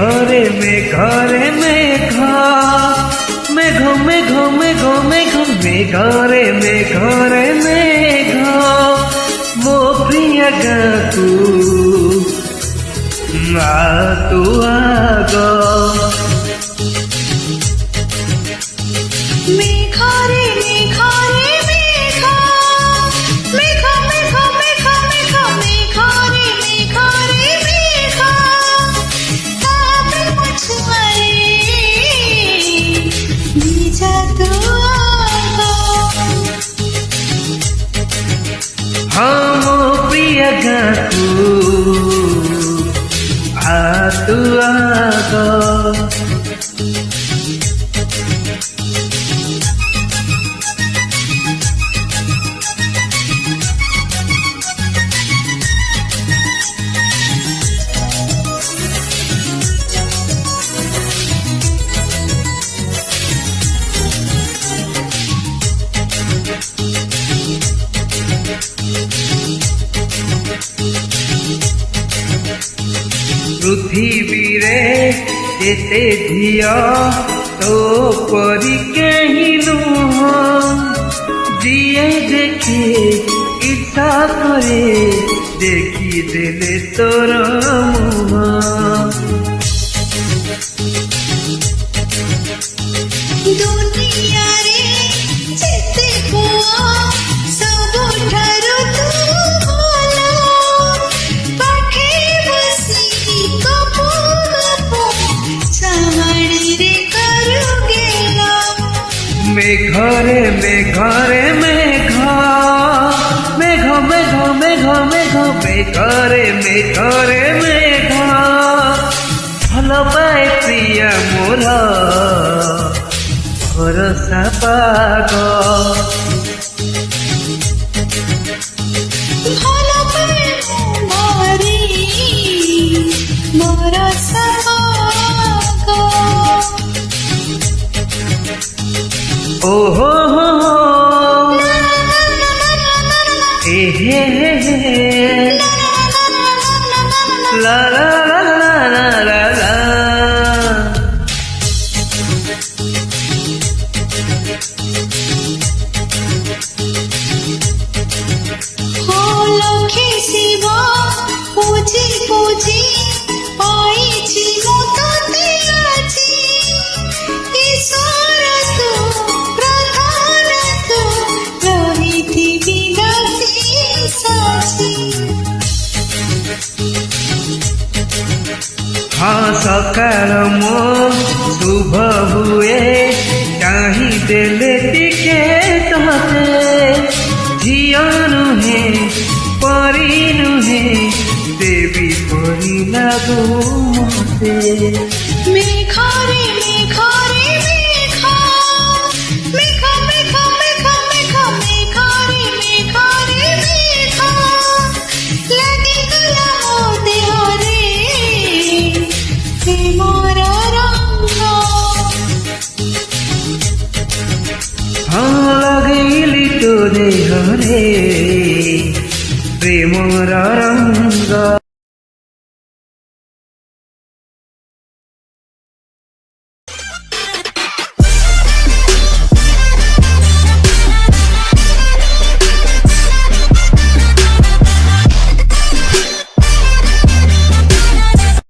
मेघरे मेघरे मेघ मेघ मेघ मेघ मेघ मेघरे मेघरे मेघ मो प्रिय गातु तू आग मेघरे मेघरे मेघ मेघ मेघ मेघ मेघ मेघरे मेघरे मेघ तापे मुझे भिजा तू आग हाँ मो प्रिय गातु तू आग पृथ्वी रे एते झिया तो परी कहीं नुह जिए देखे इच्छा करे देखी देले तोर मुह दुनिया रे जेते पुआ सबुठारु तू भला पाखे बसी कपो कपो चाहड़ी रे करू गेला मेघरे मेघरे मेघ मेघ मेघ मेघ मेघ मेघरे मेघरे मेघ भल पाए प्रिय मोर भरोसा पाग भला पाए मोरी मोर सपाग ओहो हो हे हे ला ला ला ला ला ला हो लखे शिव पूजी पूजी पाइछि मो तोते आछि ईश्वर तू प्रधान तू रहिथिबि दासी साची हाँ सकाल मो शुभ हुए चाही देले टिके तोते झिया नुहे परी नुहे देवी परी लागू मते मेघरे मेघरे मेघ मेघ मेघ मेघ मेघ मेघरे मेघरे मेघ लगी गला मो देहरे प्रेमर रंग हाँ लगैली तो देहरे प्रेमर रंग